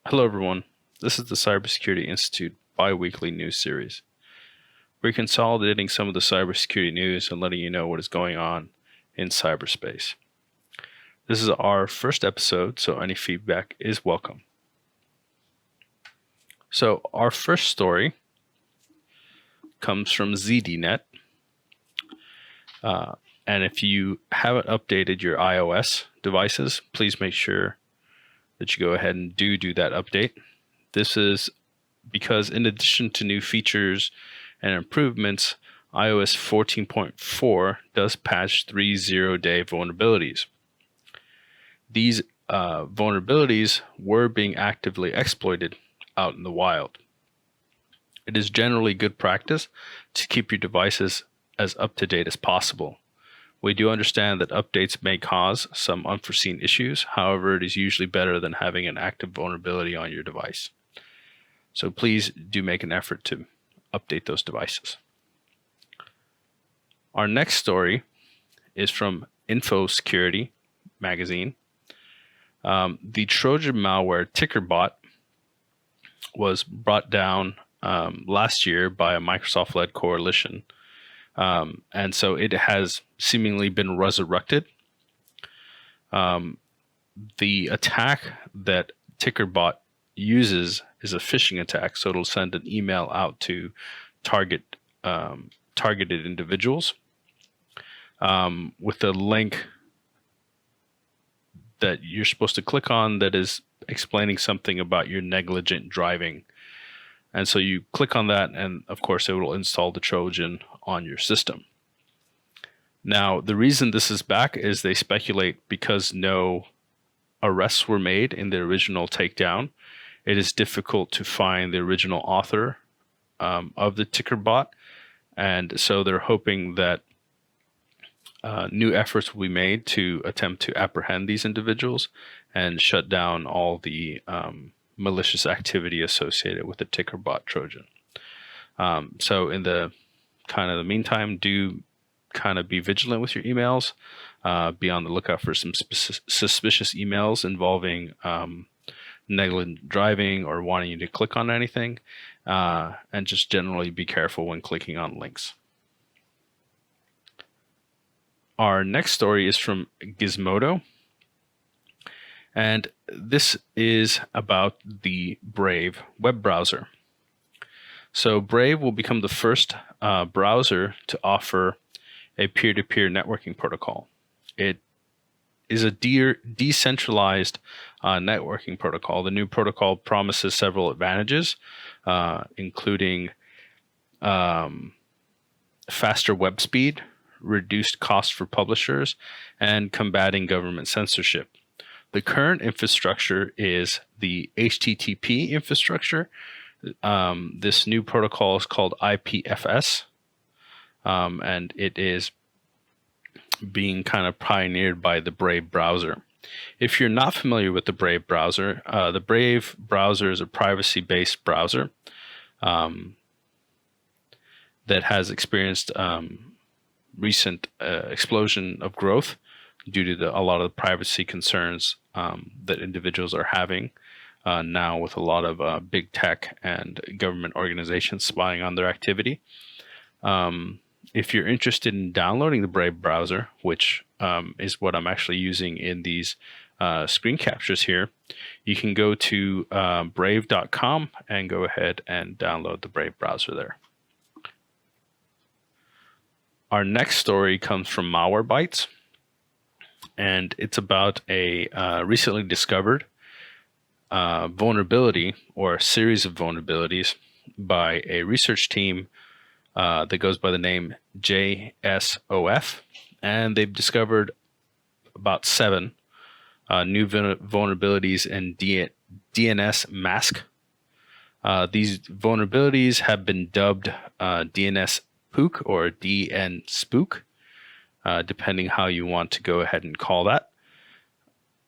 Hello, everyone. This is the Cybersecurity Institute bi-weekly news series. We're consolidating some of the cybersecurity news and letting you know what is going on in cyberspace. This is our first episode, so any feedback is welcome. So our first story comes from ZDNet. And if you haven't updated your iOS devices, please make sure that you go ahead and do that update. This is because in addition to new features and improvements, iOS 14.4 does patch 3 zero-day vulnerabilities. These vulnerabilities were being actively exploited out in the wild. It is generally good practice to keep your devices as up-to-date as possible. We do understand that updates may cause some unforeseen issues. However, it is usually better than having an active vulnerability on your device. So please do make an effort to update those devices. Our next story is from InfoSecurity magazine. The Trojan malware TickerBot was brought down last year by a Microsoft-led coalition. And so it has seemingly been resurrected. The attack that TickerBot uses is a phishing attack, so it'll send an email out to targeted individuals with a link that you're supposed to click on that is explaining something about your negligent driving. And so you click on that, and of course it will install the Trojan on your system. Now, the reason this is back is they speculate because no arrests were made in the original takedown. It is difficult to find the original author of the TickerBot, and so they're hoping that new efforts will be made to attempt to apprehend these individuals and shut down all the malicious activity associated with the TickerBot Trojan. So in the meantime, do kind of be vigilant with your emails. Be on the lookout for some suspicious emails involving negligent driving or wanting you to click on anything, and just generally be careful when clicking on links. Our next story is from Gizmodo, and this is about the Brave web browser. So Brave will become the first browser to offer a peer-to-peer networking protocol. It is a decentralized networking protocol. The new protocol promises several advantages, including faster web speed, reduced cost for publishers, and combating government censorship. The current infrastructure is the HTTP infrastructure. This new protocol is called IPFS, and it is being kind of pioneered by the Brave browser. If you're not familiar with the Brave browser is a privacy-based browser that has experienced recent explosion of growth due to a lot of the privacy concerns that individuals are having now with a lot of big tech and government organizations spying on their activity. If you're interested in downloading the Brave browser, which is what I'm actually using in these screen captures here, you can go to brave.com and go ahead and download the Brave browser there. Our next story comes from Malwarebytes, and it's about a recently discovered vulnerability or a series of vulnerabilities by a research team that goes by the name JSOF, and they've discovered about 7 new vulnerabilities in DNS mask. These vulnerabilities have been dubbed DNS Spook or DN Spook, depending how you want to go ahead and call that.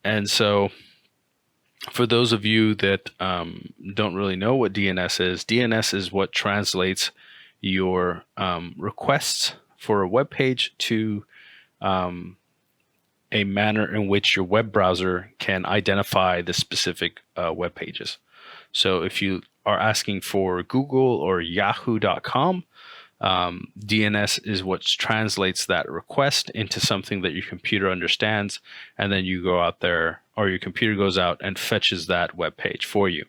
And so for those of you that don't really know what DNS is what translates your requests for a web page to a manner in which your web browser can identify the specific web pages. So if you are asking for Google or Yahoo.com, DNS is what translates that request into something that your computer understands, and then you go out there, or your computer goes out and fetches that web page for you.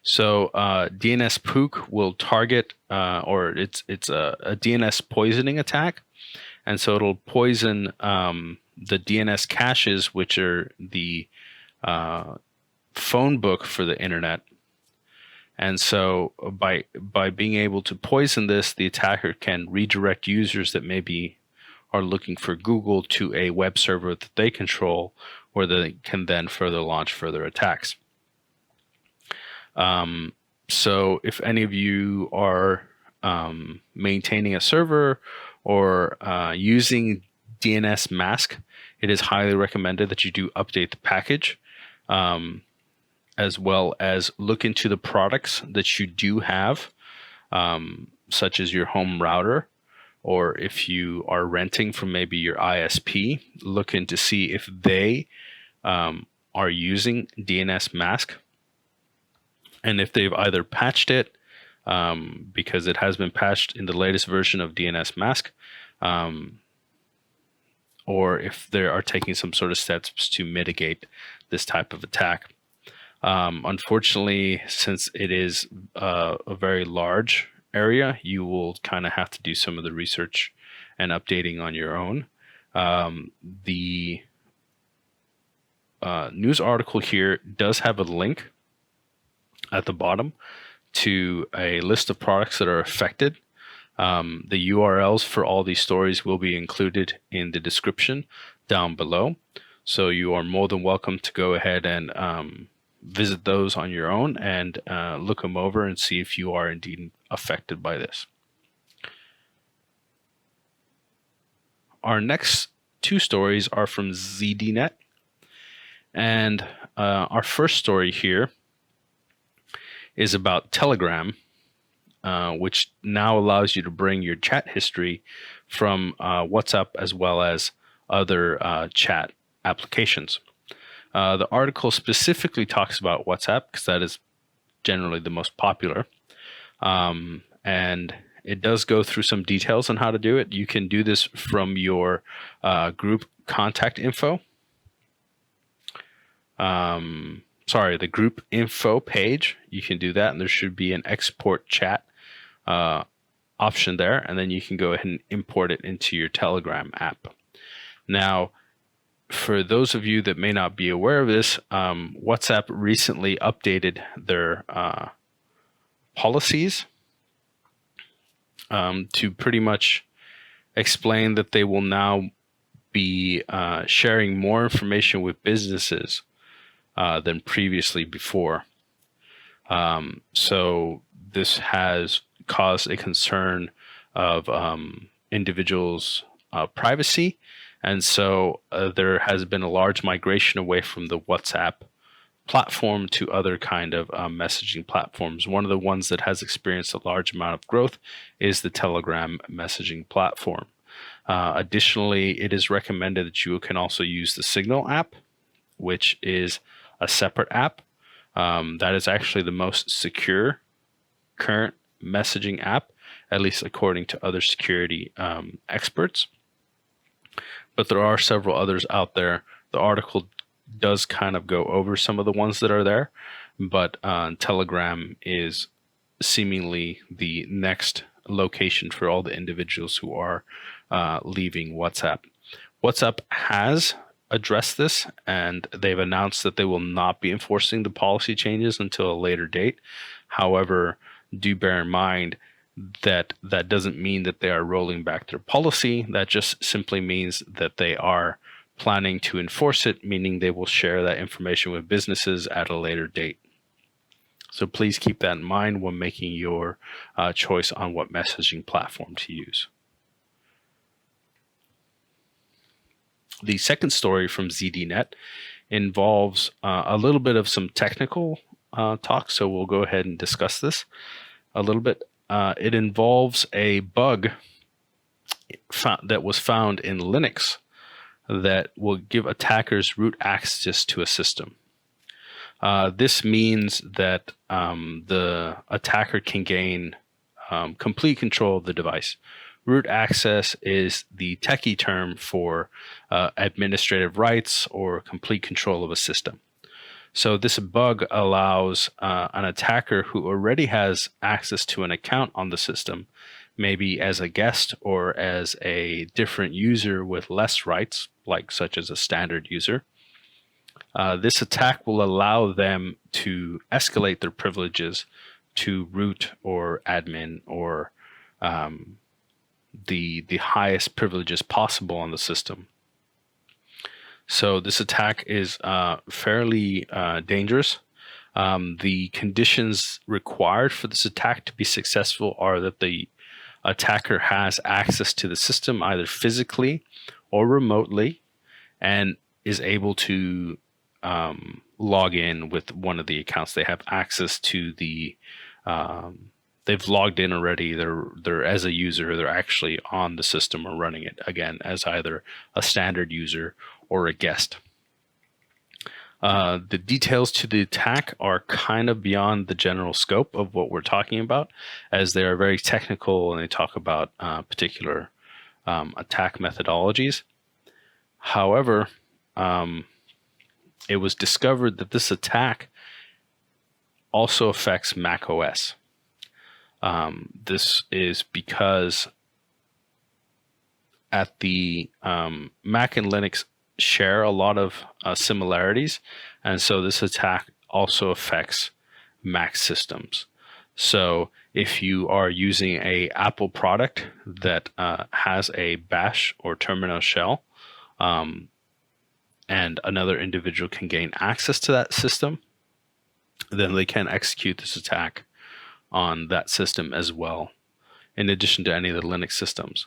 So DNS Pook will target, or it's a DNS poisoning attack, and so it'll poison the DNS caches, which are the phone book for the internet. And so by being able to poison this, the attacker can redirect users that maybe are looking for Google to a web server that they control, where they can then further launch further attacks. So if any of you are maintaining a server or using DNS mask, it is highly recommended that you do update the package, as well as look into the products that you do have, such as your home router, or if you are renting from maybe your ISP, look in to see if they are using DNS mask, and if they've either patched it, because it has been patched in the latest version of DNS mask, or if they are taking some sort of steps to mitigate this type of attack. Unfortunately, since it is a very large area, you will kind of have to do some of the research and updating on your own. The news article here does have a link at the bottom to a list of products that are affected. The URLs for all these stories will be included in the description down below. So you are more than welcome to go ahead and visit those on your own and look them over and see if you are indeed affected by this. Our next two stories are from ZDNet. And our first story here is about Telegram, which now allows you to bring your chat history from WhatsApp as well as other chat applications. The article specifically talks about WhatsApp because that is generally the most popular. And it does go through some details on how to do it. You can do this from your group contact info. The group info page. You can do that, and there should be an export chat option there, and then you can go ahead and import it into your Telegram app. Now, for those of you that may not be aware of this, WhatsApp recently updated their policies to pretty much explain that they will now be sharing more information with businesses than previously before. So this has caused a concern of individuals' privacy. And so there has been a large migration away from the WhatsApp platform to other kind of messaging platforms. One of the ones that has experienced a large amount of growth is the Telegram messaging platform. Additionally, it is recommended that you can also use the Signal app, which is a separate app. That is actually the most secure current messaging app, at least according to other security experts. But there are several others out there. The article does kind of go over some of the ones that are there, but Telegram is seemingly the next location for all the individuals who are leaving WhatsApp. WhatsApp has addressed this, and they've announced that they will not be enforcing the policy changes until a later date. However, do bear in mind that that doesn't mean that they are rolling back their policy. That just simply means that they are planning to enforce it, meaning they will share that information with businesses at a later date. So please keep that in mind when making your choice on what messaging platform to use. The second story from ZDNet involves a little bit of some technical talk, so we'll go ahead and discuss this a little bit. It involves a bug that was found in Linux that will give attackers root access to a system. This means that the attacker can gain complete control of the device. Root access is the techie term for administrative rights or complete control of a system. So this bug allows an attacker who already has access to an account on the system, maybe as a guest or as a different user with less rights, like such as a standard user. This attack will allow them to escalate their privileges to root or admin or the highest privileges possible on the system. So this attack is fairly dangerous. The conditions required for this attack to be successful are that the attacker has access to the system either physically or remotely and is able to log in with one of the accounts. They have access to the they've logged in already. They're as a user, they're actually on the system or running it again as either a standard user or a guest. The details to the attack are kind of beyond the general scope of what we're talking about, as they are very technical and they talk about particular attack methodologies. However, it was discovered that this attack also affects Mac OS. This is because at the Mac and Linux share a lot of similarities, and so this attack also affects Mac systems. So if you are using a Apple product that has a bash or terminal shell, and another individual can gain access to that system, then they can execute this attack on that system as well, in addition to any of the Linux systems.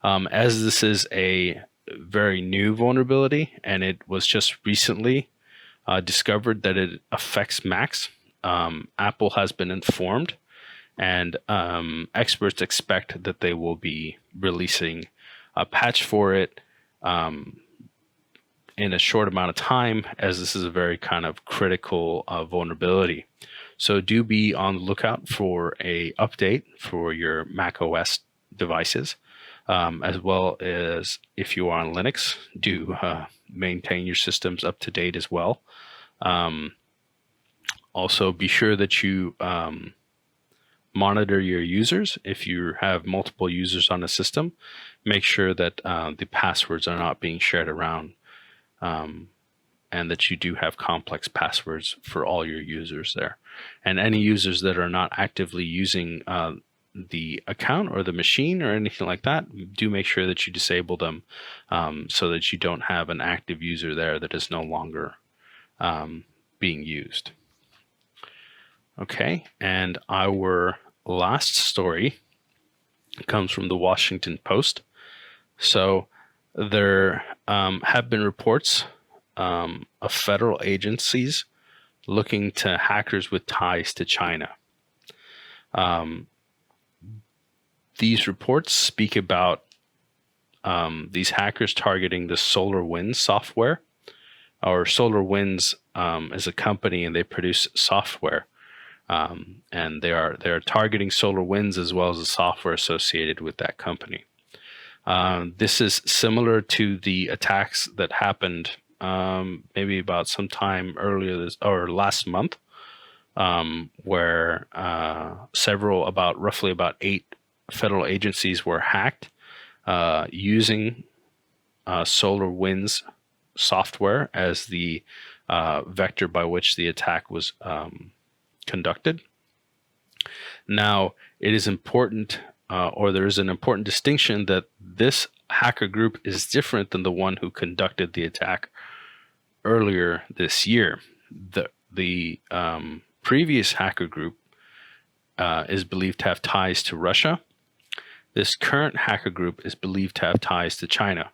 As this is a very new vulnerability and it was just recently discovered that it affects Macs, Apple has been informed, and experts expect that they will be releasing a patch for it in a short amount of time, as this is a very kind of critical vulnerability. So do be on the lookout for a update for your Mac OS devices, as well as if you are on Linux, do maintain your systems up to date as well. Also, be sure that you monitor your users. If you have multiple users on a system, make sure that the passwords are not being shared around, and that you do have complex passwords for all your users there. And any users that are not actively using the account or the machine or anything like that, do make sure that you disable them, so that you don't have an active user there that is no longer being used. Okay, and our last story comes from the Washington Post. So there have been reports of federal agencies looking to hackers with ties to China. These reports speak about these hackers targeting the SolarWinds software. Or SolarWinds is a company and they produce software. And they are targeting SolarWinds as well as the software associated with that company. This is similar to the attacks that happened maybe about sometime earlier last month, where roughly about 8 federal agencies were hacked using SolarWinds software as the vector by which the attack was conducted. Now, it is important, or there is an important distinction, that this hacker group is different than the one who conducted the attack earlier this year. The previous hacker group is believed to have ties to Russia. This current hacker group is believed to have ties to China.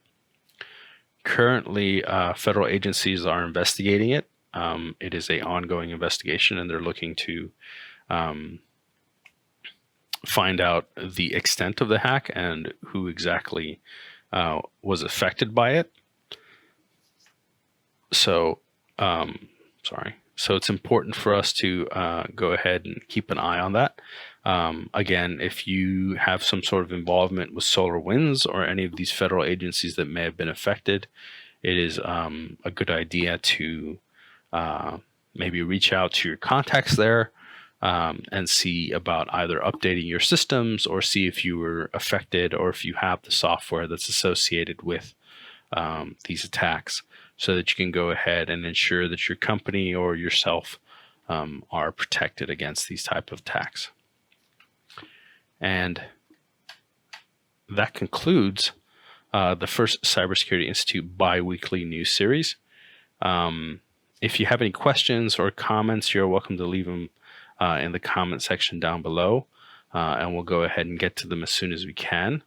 Currently, federal agencies are investigating it. It is an ongoing investigation, and they're looking to find out the extent of the hack and who exactly was affected by it. So, sorry. So it's important for us to go ahead and keep an eye on that. Again, if you have some sort of involvement with SolarWinds or any of these federal agencies that may have been affected, it is a good idea to maybe reach out to your contacts there and see about either updating your systems or see if you were affected or if you have the software that's associated with these attacks, so that you can go ahead and ensure that your company or yourself are protected against these type of attacks. And that concludes the first Cybersecurity Institute bi-weekly news series. If you have any questions or comments, you're welcome to leave them in the comment section down below, and we'll go ahead and get to them as soon as we can.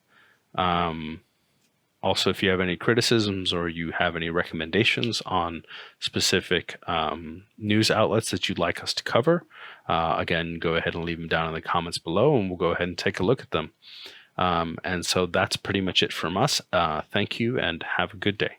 Also, if you have any criticisms or you have any recommendations on specific news outlets that you'd like us to cover, again, go ahead and leave them down in the comments below and we'll go ahead and take a look at them. And so that's pretty much it from us. Thank you and have a good day.